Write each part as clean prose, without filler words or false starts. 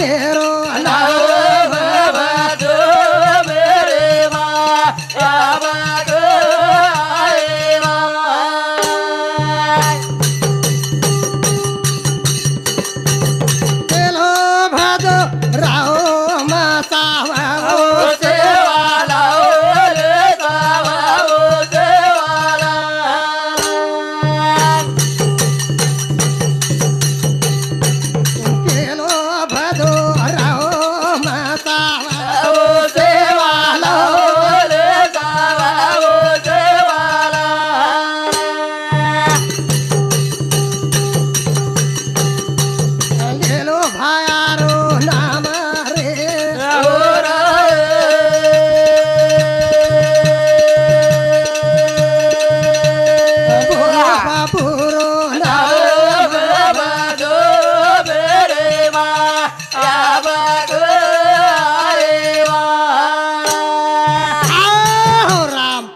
मेरो नाव बाबा मेरे बाबा केलो भादो राहो मासावा केलो भादो राहो मासावा गेलो भायारो नाम रे बापुरो नाम आहो राम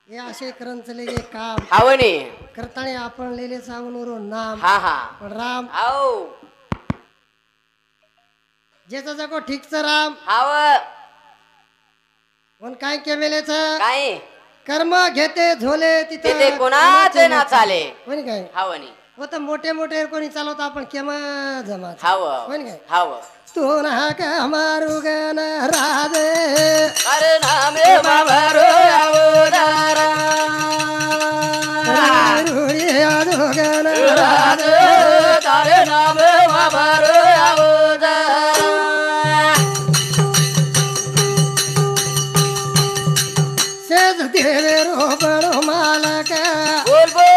हे असे करंचले काम आवणी करताना आपण लिहिले सावनवरून नाम हा हा पण राम आओ ज्याचा जगो ठीकच राम हाव पण काय केलेच काय कर्म घेते झोले तिथे कोणाचे ना चाले कोणी काय हावणी हो तर मोठे मोठे कोणी चालवता आपण केव्हा जमा हाव कोणी काय हाव तू ना का मारू गन राधे अरे नामे बाबारो अवतारा रुडी यादो गन राधे तारे नामे बाबारो अवतारा सेज देवे रोबड़ो मालक बोल बोल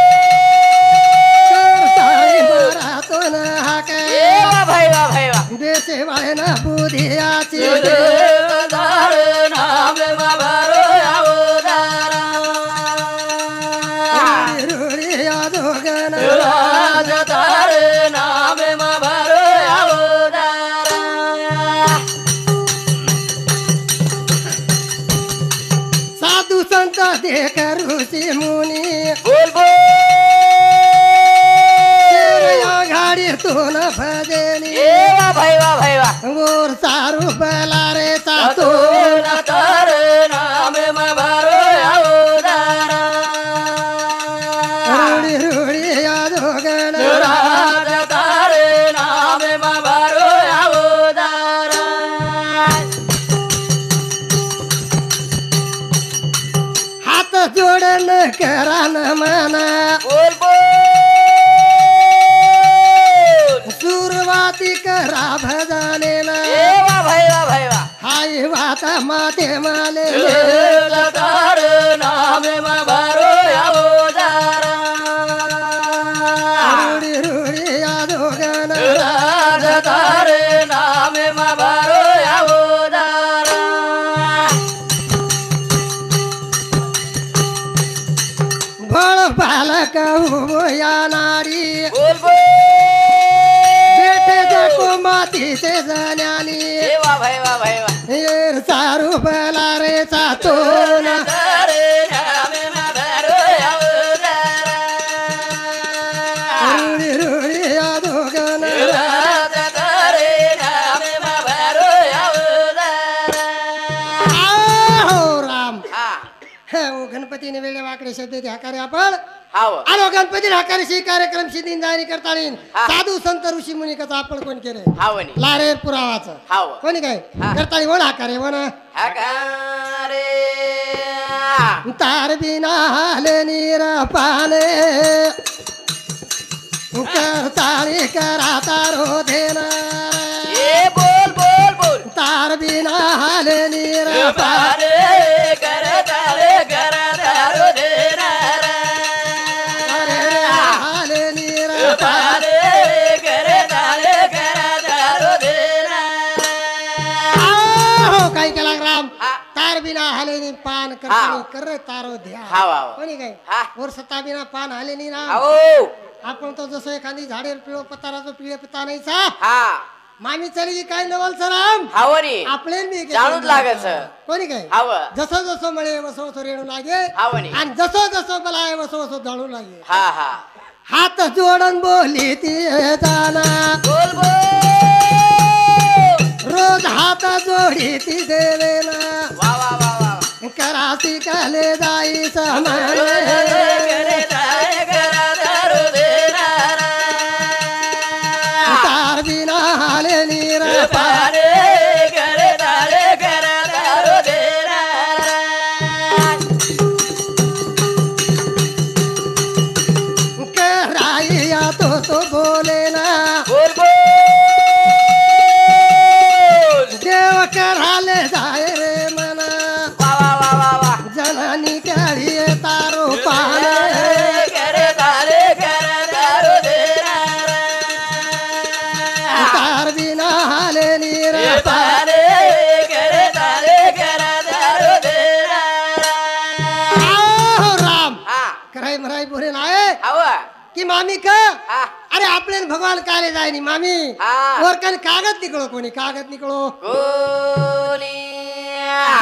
करताई मारा तो न हाके ए वा भाई वा भाई वा बेसे वाले ना बुधियाची तारे नामे बाबारो अवतारा रुडी यादो गन राधे तारे नामे बाबारो अवतारा साधु संत देख ऋषी मुनी बोल बोल गाडी तू न भजनी ए वा भाई वा भाई वा गोर सारू बला रे सातो ना तारे नामे बाबारो अवतारा रुडी रुडी यादो गण राधे तारे नामे बाबारो अवतारा हात जोडन करा न मना बोल बोल सुरुवाती करा भजने ना ए वा भाई वा भाई वा हाय वाता माते माले तारे नामे बाबारो अवतारा रुडी रुडी यादो गण राधे तारे नामे बाबारो अवतारा भळ बालक उभो या नारी बोल बोल बेटे जको माती से जाण्यानी ए वा भाई वा भाई वा येर सारू बला रे सातो न तारे नामे बाबारो अवतारा रुडी रुडी यादो गण राधे तारे नामे बाबारो अवतारा आहो राम हा हे ओ गणपतीने वेळे वाकडे शब्द ध्याकारे आपण हाव आलो गणपती ढाकारीशी कार्यक्रम सिद्धी जाणी करता हा. साधू संत ऋषी मुनी कथा आपण कोण केले हावणी लारे पुरावाचं हाव कोणी काय हा. करता कोण हाकारे कोण हकारे तार बिना हाले नीर पाले करताळी करा तारो देणार ए बोल बोल बोल तार बिना हाले नीर पाले पारे कर तारे कर तारो देनारा हाले नीर पारे कर तारे कर तारो देनारा आहो काय केला राम हा. तार बिना हाले नी पान हा. करताळी कर तारो ध्या हाव, हाव. कोणी काय हा. वर सता बिना पान हाले नी ना आओ आपण तो जसं एखादी झाडे पिळो पताराचो पिळे पिता नाहीचा हा मामी चली काय नवल सराम हावणी आपले मी जाणूच लागत कोणी काय हाव जसं जसं मळे वसो वसो रेणू लागे हावणी आणि जसं जसं मला वसो वसो जाणू लागे हा हा हात जोडून बोली ती जाना बोल बोल ती देवेना वा वा वा वा करासी कहले जाई समान करे तारे करा दारू देना तार बिना हाले नीरा पारे करे तारे करा दारू देना कराइया तो बोले ना बोल बोल देव कराले जाए रे मना वा वा वा वा वा जननी करिए तारो पाने करे तारे करा दारू देना तार बिना हाले नीरा पारे करे तारे करा दारू देना आओ राम हा कराई मराई बोले ना आहे आवा की मामी का हा अरे आपले भगवान काले जाए नी मामी हाँ। और कल कागज निकलो कोणी कागज निकलो कोणी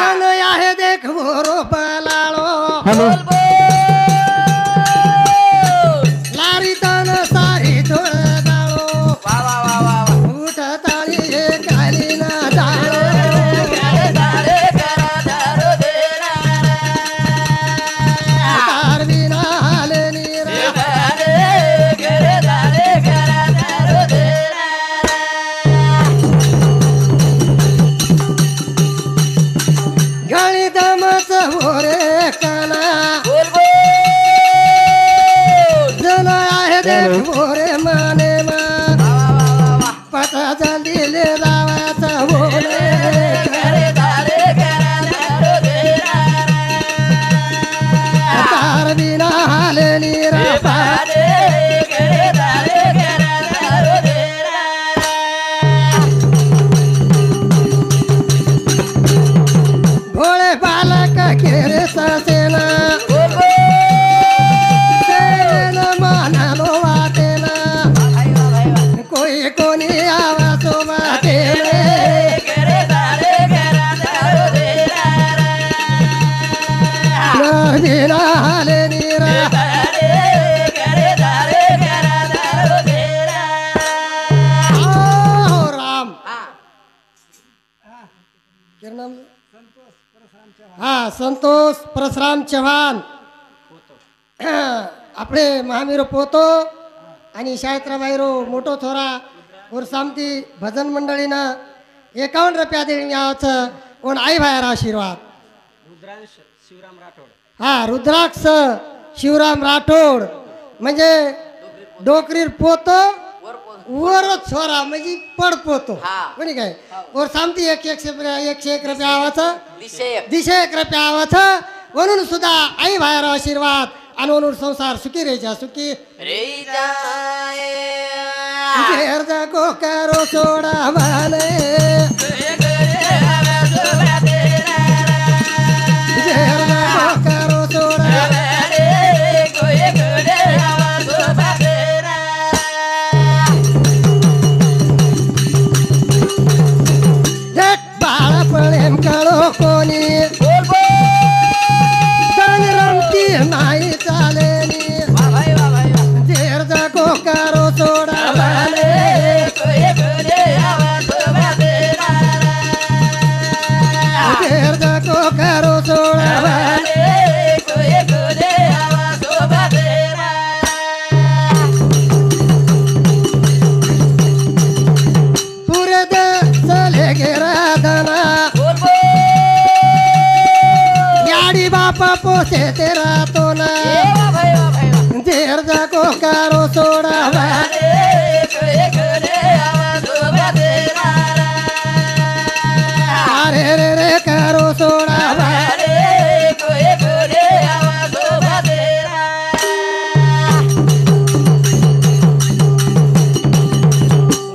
कन आहे देख मोरो पलाळो बोल बोल लारी तन सारी थोड जाळो वा वा वा वा वा उठ ताळी हे काली ना जाळो करे तारे करा दारू देना तार बिना हाले नीरा पारे करे तारे करा दारू देना गळी दमच होरे काना बोल बोल जन आहे देख मोरे माने मा वा वा वा वा पता जल्दीले जावाचा बोले करे तारे करा दारू देना तार बिना हाले नीरा पारे करे तारे करा दारू देना भोळे बालक केरे ससेना बोल बोल तेन मानलो वाटेना भाई वा भाई वा कोई कोणी आवाजो वाटेने करे तारे करा दारू देना बिना हाले नीरा पारे करे तारे करा दारू देना आओ राम हा केर नाम हा संतोष परशुराम चव्हाण આપણે મહાવીરો પોતો અને શાયત્રાબાઈરો મોટો થોરા ઓર સામતી ભજન મંડળીના 51 રૂપિયા દેણી આવે છે ઓન આઈ ભાઈરા આશીર્વાદ हा रुद्राक्ष शिवराम राठोड म्हणजे डोकरीर पोतो वर छोरा म्हणजे पड पोतो हा. कोणी काय और सामती 101 रुपया आवाचा विषय दिशे 1 रुपया आवाचा म्हणून सुद्धा आई भायर आशीर्वाद आणि म्हणून संसार सुखी रेजा सुखी रे जाए घेर जाको करो सोडा भाने घेर जाको करो सोडा जट बाळा पळेम कळो कोणी दंग रमती नाही चालेनी घेर जाको करो सोडा भाने घेर जाको करो सोडा भाने पुरे दे चले घेरा धना याडी बापा पोसे तेरा तो ना घेर जाको करो सोडा भाने अरे रे रे करो सोडा भाने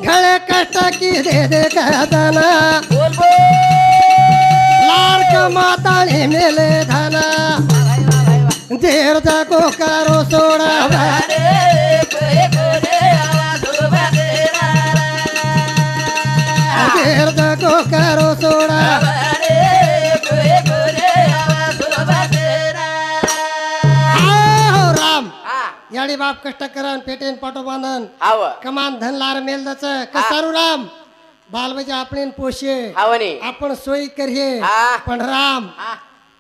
घळे कष्ट की दे कहताना लाडक माताने मेले धना घेर जाको करो सोडा भाने घेर जाको करो सोडा आओ राम याडी बाप कष्ट करन पेटेन पाटो बांधन हाव कमान धन लार मेल दच कसारू राम बालबजा आपण पोषे हावनी आपण सोयी करिये हा. पण राम हा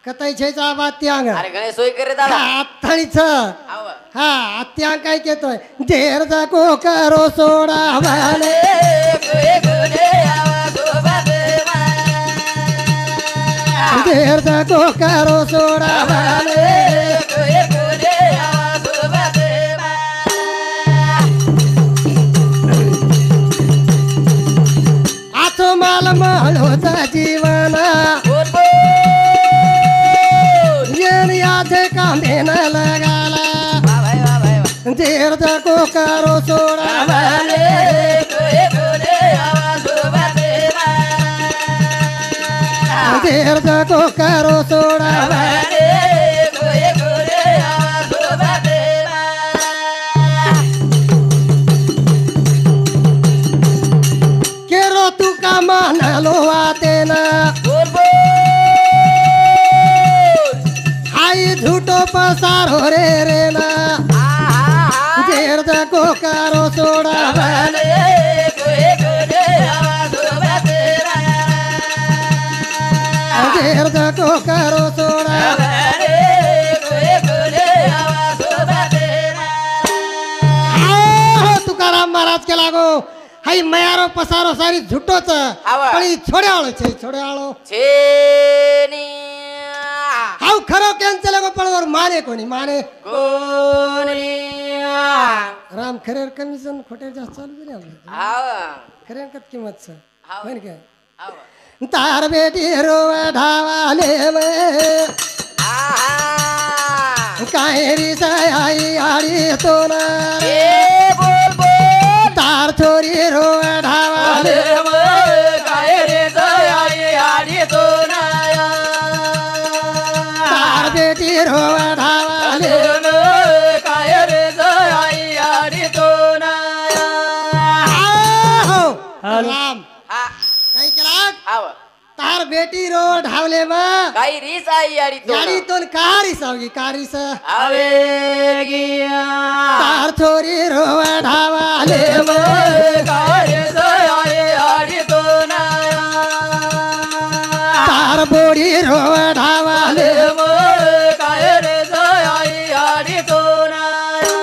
कताई छेचा बात्यांग अरे गणेश सोय करे दादा आत्ताळीच हाव हा आत्यांग काय केतोय देर जाको करो सोडा वाले देर जाको करो सोडा वाले आचो माल मालोचा जीवना येन यादे कांदे न लगाला देर जाको करो सोडा वाले देर जाको करो सोडा वाले केरो तू का मानलो आते ना आई झूठो पसारो रे ना देर जाको करो सोडा वाले देर जाको करो सोडा तुकाराम महाराज के लागो हाई मयारो पसारो सारी झुटोच आवा. पण छोड्याळो छे छोड्याळो छेनी हाऊ खरो कॅन्सल लागो पण माने कोणी माने कोणी राम खरेर कमिशन खोटे जास्त चालू दिले आपले हाव खरेर कत किंमत छ हाव. होय काय हाव तार बेटी रो ढावाले में काय री आई आडी तो ना ए बोल बोल तार छोरी रो ढावाले काय रे दयाई आडी तो नाया तार बेटी रो ढावाले काय रे दयाई आडी तो नाया आहो राम हा काय केला हाव तार बेटी रो ढावले में काही रीस आई आडी तो याडी तो कारी सावगी कारी स आवे गिया तार छोरी रो ढावाले में काय दयाई आडी तो नाया तार बोडी रो ढावाले काय रे दयाई आडी तो नाया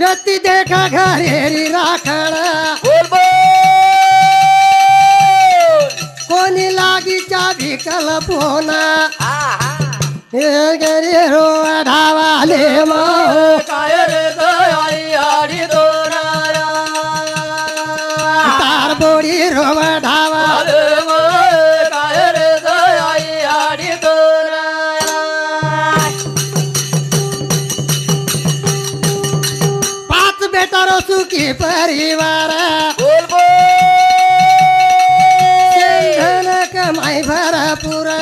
व्यक्ती देखा घरेरी राखण बोल बोल कोणी लागीच्या भिकल पोना आहा गरी रो ढावाले मग काय रे दयाई आडी तो नाया तार बोडी रो ढावा काय रे दयाई आडी तो नाया पाच बेटा रो सुखी परिवार बोल बोल धन कमाई भरपूर वा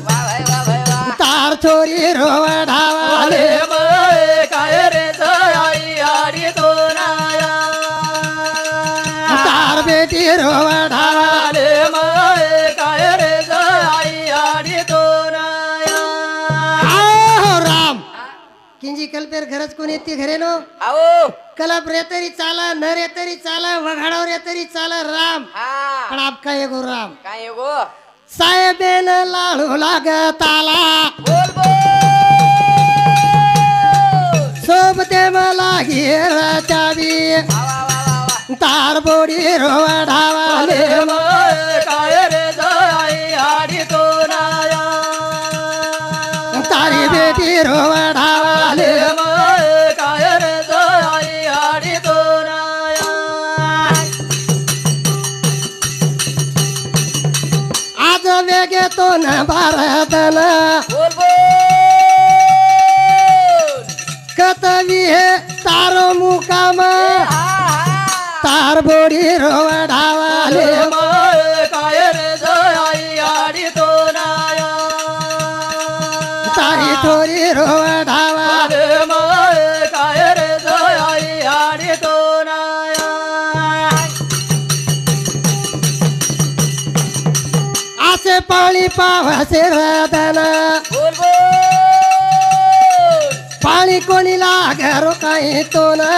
भाई वा भाई वा तार छोरी रो ढावाले काय रे दयाई आडी तो नाया तार बेटी रो ढावा काय रे दयाई आडी तो नाया आहो राम किंजी कल्पेर घरच कोण येते घरे नो आओ कलप रे तरी चाला न रे तरी चाला वघाडव रे तरी चाला राम हा पण आप काय गो राम काय गो साहेबेन लाडू लागत आला बोल बोल सोबते मला घेर चावी वा वा वा वा तार बोडी रो ढावाले काय रे दयाई आडी तो नाया तारी बेटी रो ढावाले काय रे दयाई आडी तो नाया आज वेगे तो न भारतन बोल बोल कतवी हे तारो मुकाम तार बोडी रो ढावाले काय रे दयाई आडी तो नाया तारी छोरी रो ढावाले काय रे दयाई आडी तो नाया आसे पाणी पावसे रदन बोल बोल पाणी कोणी लागरो काही तो ना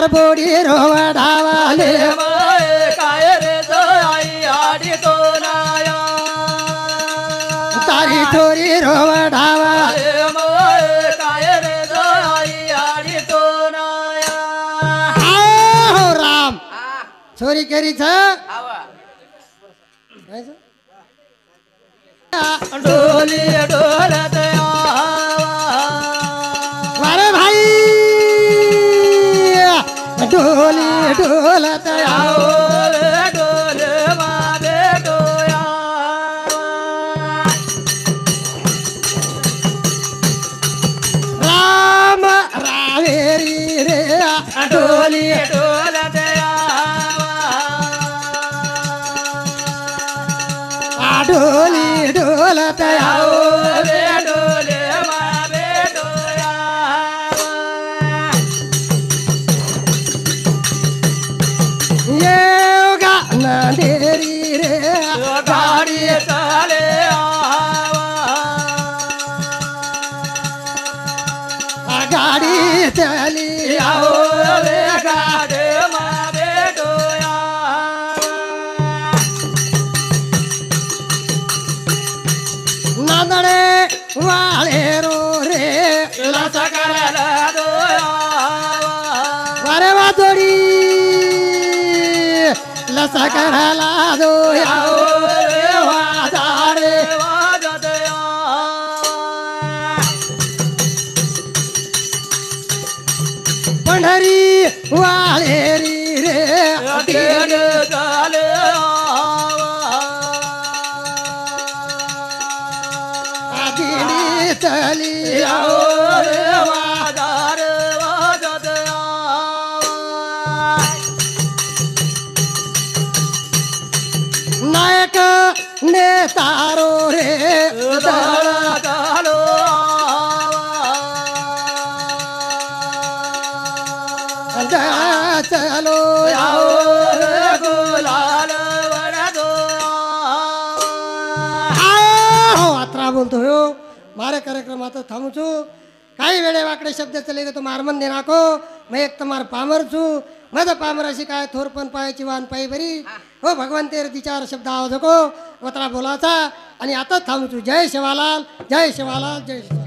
चार बोडी रोव ढावाले माय काय रे आई आडी तो नाया तारी थोरी रोव ढावाले माय काय रे आई आडी तो नाया हो राम चोरी करीच डोली डोलत अरे भाई डोली डोलत आओ डोल मारे डोया राम रावेरी रे डोली डोलत डोली डोलत आओ डोले मारे डोया योगा नांदेरी रे गाडी चाले गाडी चली आओ गाडे मारे डोया नांदडे वाळे रो रे लसा करायला दोया वारे वाजोडी लसा करायला दोया वाजाडे पंढरी वाळेरी रे दिली चली आओ नायक नेतारो रे चलो आओ अत्रा बोलतो हो मारे कार्यक्रम आता थांबू छू काही वेळे वाकडे शब्द चले तो मारमन दे नाको मैं एक तमार पामर छू मद पामराशी काय थोरपण पायाची वाहन पायी बरी हो भगवान तेर तिचार शब्द आवाज को वत्रा बोलाचा आणि आता थांबू छू जय शिवालाल जय शिवालाल जय शिवालाल